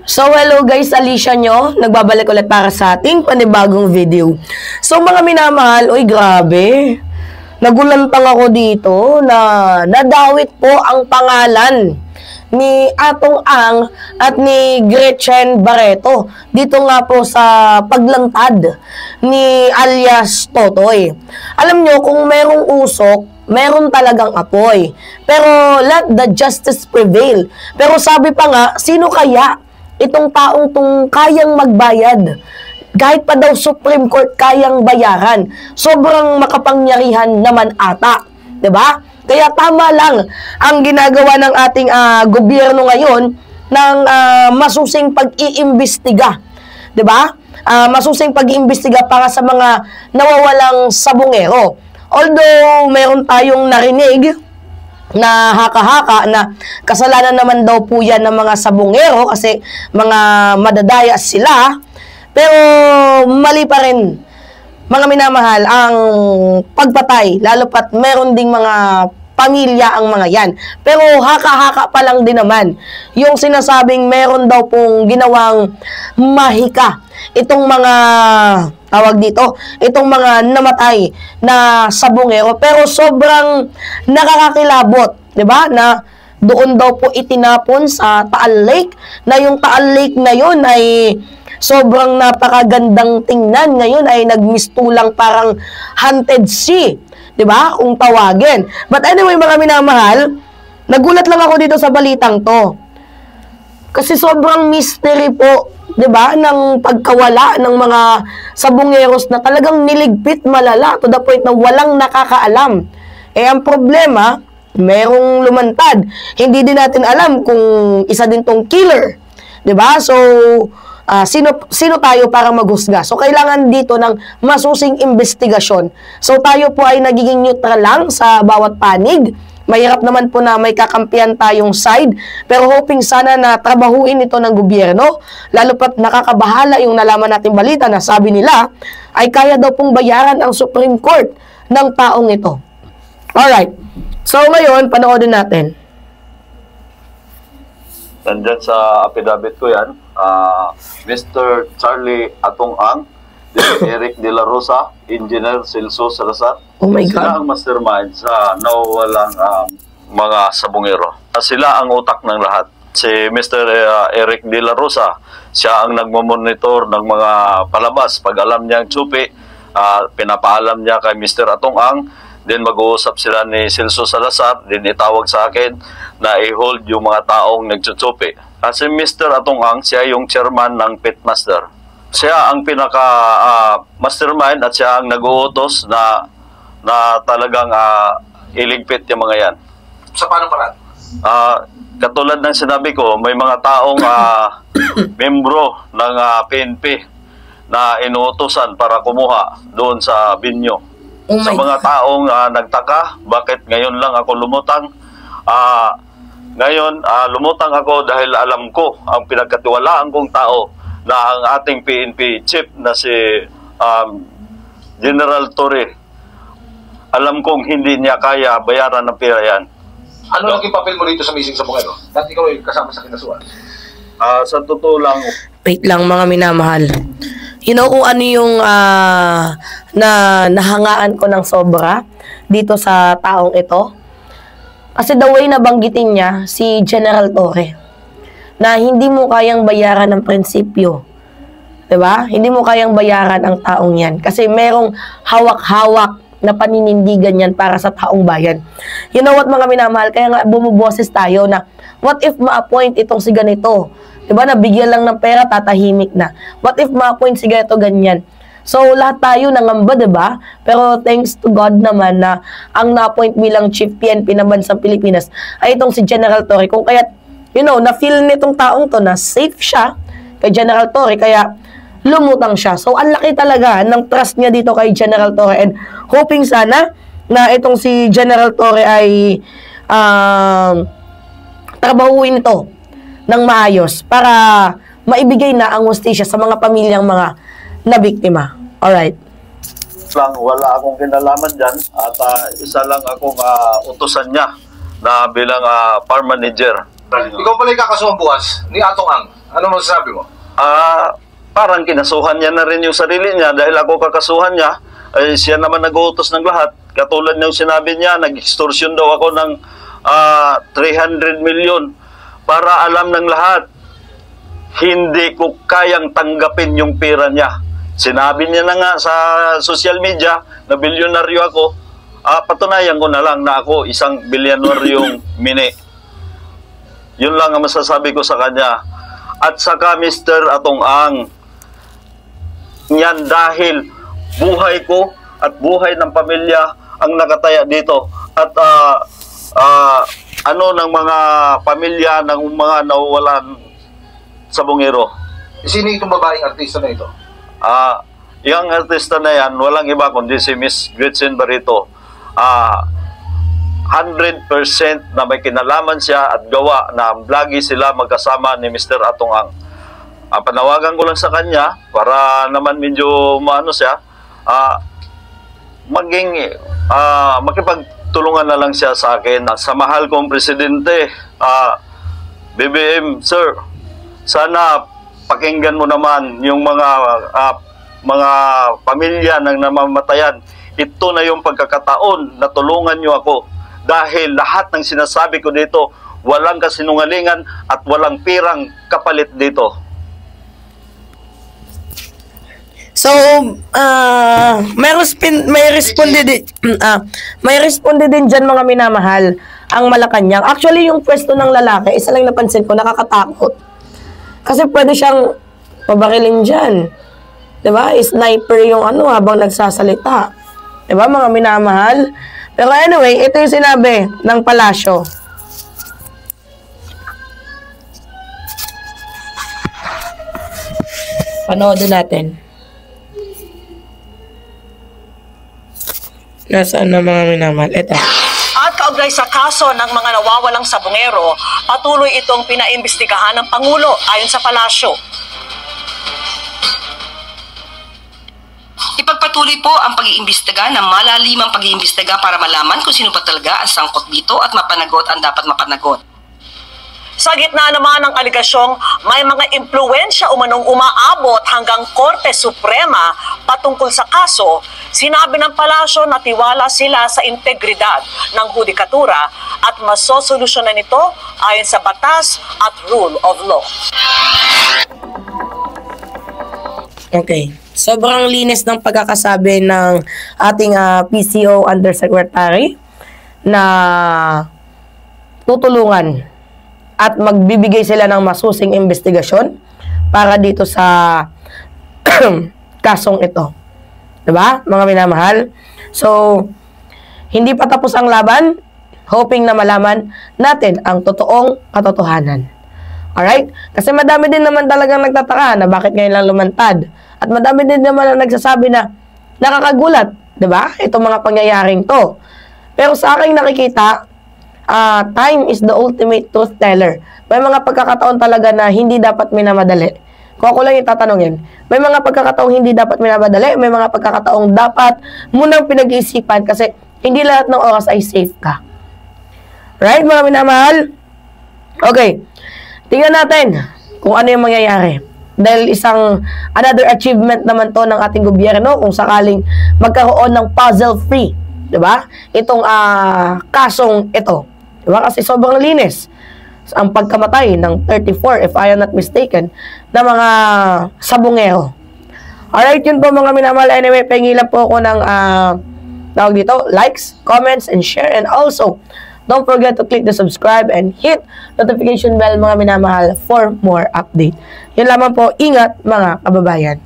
So, hello guys, Alicia nyo. Nagbabalik ulit para sa ating panibagong video. So, mga minamahal, uy, grabe. Nagulantang ako dito na nadawit po ang pangalan ni Atong Ang at ni Gretchen Barreto. Dito nga po sa paglantad ni alias Totoy. Alam nyo, kung merong usok, meron talagang apoy. Pero let the justice prevail. Pero sabi pa nga, sino kaya itong taong tong kayang magbayad? Kahit pa daw Supreme Court kayang bayaran. Sobrang makapangyarihan naman ata. 'Di ba? Kaya tama lang ang ginagawa ng ating gobyerno ngayon ng masusing pag-iimbestiga. 'Di ba? Masusing pag-iimbestiga para sa mga nawawalang sabongero. Although mayroon tayong narinig na haka-haka na kasalanan naman daw po yan ng mga sabongero kasi mga madadaya sila, pero mali pa rin, mga minamahal, ang pagpatay, lalo pat meron ding mga pamilya ang mga yan. Pero haka-haka pa lang din naman yung sinasabing meron daw pong ginawang mahika itong mga tawag dito, itong mga namatay na sabongero. Pero sobrang nakakakilabot, 'di ba? Na doon daw po itinapon sa Taal Lake, na yung Taal Lake na yun ay sobrang napakagandang tingnan. Ngayon ay nagmistulang parang haunted sea, 'di ba? Kung tawagin. But anyway, mga minamahal, nagulat lang ako dito sa balitang 'to. Kasi sobrang mystery po, 'di ba, ng pagkawala ng mga sabongeros na talagang niligpit malala to the point na walang nakakaalam. Eh ang problema, merong lumantad. Hindi din natin alam kung isa din tong killer, 'di ba? So sino tayo para maghusga? So kailangan dito ng masusing investigasyon. So tayo po ay nagiging neutral lang sa bawat panig. Mahirap naman po na may kakampihan tayong side, pero hoping sana na trabahuin ito ng gobyerno, lalo pat nakakabahala yung nalaman nating balita na sabi nila ay kaya daw pong bayaran ang Supreme Court ng taong ito. Alright, so ngayon, panoodin natin. Nandyan sa affidavit ko yan, Mr. Charlie Atong Ang, Eric De La Rosa, Engineer Celso Salazar. Oh my God. Sila ang mastermind sa nawawalang mga sabongero. Sila ang utak ng lahat. Si Mr. Eric De La Rosa, siya ang nagmamonitor ng mga palabas. Pag alam niya ang tsupi, pinapaalam niya kay Mr. Atong Ang. Then mag-uusap sila ni Celso Salazar. Then itawag sa akin na i-hold yung mga taong nagtsutsupi. Si Mr. Atong Ang, siya yung chairman ng Pitmaster. Siya ang pinaka mastermind at siya ang nag-uutos na talagang iligpit yung mga yan. Sa paano paraan? Katulad ng sinabi ko, may mga taong membro ng PNP na inuutosan para kumuha doon sa binyo. Sa mga taong nagtaka, bakit ngayon lang ako lumutang? Ngayon, lumutang ako dahil alam ko ang pinagkatiwalaan kong tao na ang ating PNP chief na si General Torre. Alam kong hindi niya kaya bayaran ng pera yan. Ano naging papel mo dito sa missing sabongero? Dati ikaw ay kasama sa kinasuan. Sa totoo lang... Wait lang, mga minamahal. You know kung ano yung nahangaan ko ng sobra dito sa taong ito? Kasi the way na banggitin niya si General Torre, na hindi mo kayang bayaran ng prinsipyo. 'Di ba? Hindi mo kayang bayaran ang taong 'yan kasi merong hawak-hawak na paninindigan yan para sa taong bayan. You know what, mga minamahal? Kaya nga bumuboses tayo na what if ma-appoint itong si ganito? Diba? Nabigyan lang ng pera, tatahimik na. What if ma-appoint si ganito, ganyan? So, lahat tayo nangamba, diba? Pero thanks to God naman na ang na-appoint bilang Chief PNP ng Bansang Pilipinas ay itong si General Torre. Kung kaya, you know, na-feel nitong taong to na safe siya kay General Torre, kaya lumutang siya. So, ang laki talaga ng trust niya dito kay General Torre, and hoping sana na itong si General Torre ay trabahuin ito ng maayos para maibigay na ang hustisya sa mga pamilyang mga nabiktima. Alright. Wala akong kinalaman dyan at isa lang akong utusan niya na bilang farm manager. Ikaw pala yung kakasuhan bukas ni Atong Ang. Ano masasabi mo? Parang kinasuhan niya na rin yung sarili niya dahil ako kakasuhan niya. Ay, siya naman nag-uutos ng lahat. Katulad ng sinabi niya, nag-extortion daw ako ng 300 million para alam ng lahat. Hindi ko kayang tanggapin yung pera niya. Sinabi niya na nga sa social media na bilyonaryo ako. Patunayan ko na lang na ako isang bilyonaryong mini. Yun lang ang masasabi ko sa kanya. At saka Mr. Atong Ang, yan dahil buhay ko at buhay ng pamilya ang nakataya dito. At ano ng mga pamilya ng mga nawawalan sa bungero. Sino itong babaeng artista na ito? Yung artista na yan, walang iba kundi si Miss Gretchen Barreto. 100% na may kinalaman siya at gawa na lagi sila magkasama ni Mr. Atong Ang. Panawagan ko lang sa kanya para naman medyo maano siya, makipagtulungan na lang siya sa akin. Sa mahal kong presidente, BBM, sir, sana pakinggan mo naman yung mga pamilya ng namamatayan. Ito na yung pagkakataon na tulungan nyo ako. Dahil lahat ng sinasabi ko dito, walang kasinungalingan at walang pirang kapalit dito. So, may responde din dyan mga minamahal ang Malacanang. Actually, yung pwesto ng lalaki, isa lang napansin ko, nakakatakot. Kasi pwede siyang pabarilin dyan. Diba? Sniper yung habang nagsasalita. Diba, mga minamahal? Pero anyway, ito yung sinabi ng palasyo. Panoodin natin. Nasaan na mga minamahal? Ito. At kaugnay sa kaso ng mga nawawalang sabungero, patuloy itong pinaimbestigahan ng Pangulo ayon sa palasyo. Ipagpatuloy po ang pag-iimbestiga ng malalimang pag-iimbestiga para malaman kung sino pa talaga ang sangkot dito at mapanagot ang dapat mapanagot. Sa gitna naman ng aligasyong may mga impluwensya umanong umaabot hanggang Korte Suprema patungkol sa kaso, sinabi ng palasyo na tiwala sila sa integridad ng hudikatura at masosolusyonan ito ayon sa batas at rule of law. Okay. Sobrang linis ng pagkakasabi ng ating PCO Undersecretary na tutulungan at magbibigay sila ng masusing investigasyon para dito sa kasong ito. Diba, mga minamahal? So, hindi pa tapos ang laban, hoping na malaman natin ang totoong katotohanan. Alright? Kasi madami din naman talagang nagtataka na bakit ngayon lang lumantad. At madami din naman ang nagsasabi na nakakagulat, 'di ba? Itong mga pangyayaring 'to. Pero sa aking nakikita, time is the ultimate truth teller. May mga pagkakataon talaga na hindi dapat minamadali. Kung ako lang yung tatanungin, may mga pagkakataong hindi dapat minamadali, may mga pagkakataong dapat munang pinag-iisipan kasi hindi lahat ng oras ay safe ka. Right, mga minamahal? Okay. Tingnan natin kung ano yung mangyayari. Dahil another achievement naman to ng ating gobyerno kung sakaling magkaroon ng puzzle-free, 'di ba? Itong kasong ito. 'Di ba? Kasi sobrang linis ang pagkamatay ng 34, if I am not mistaken, na mga sabungero. Alright, yun po mga minamahal. Anyway, pengilan po ako ng tawag dito, likes, comments, and share. And also, don't forget to click the subscribe and hit notification bell mga minamahal for more update. Yun lamang po, ingat mga kababayan.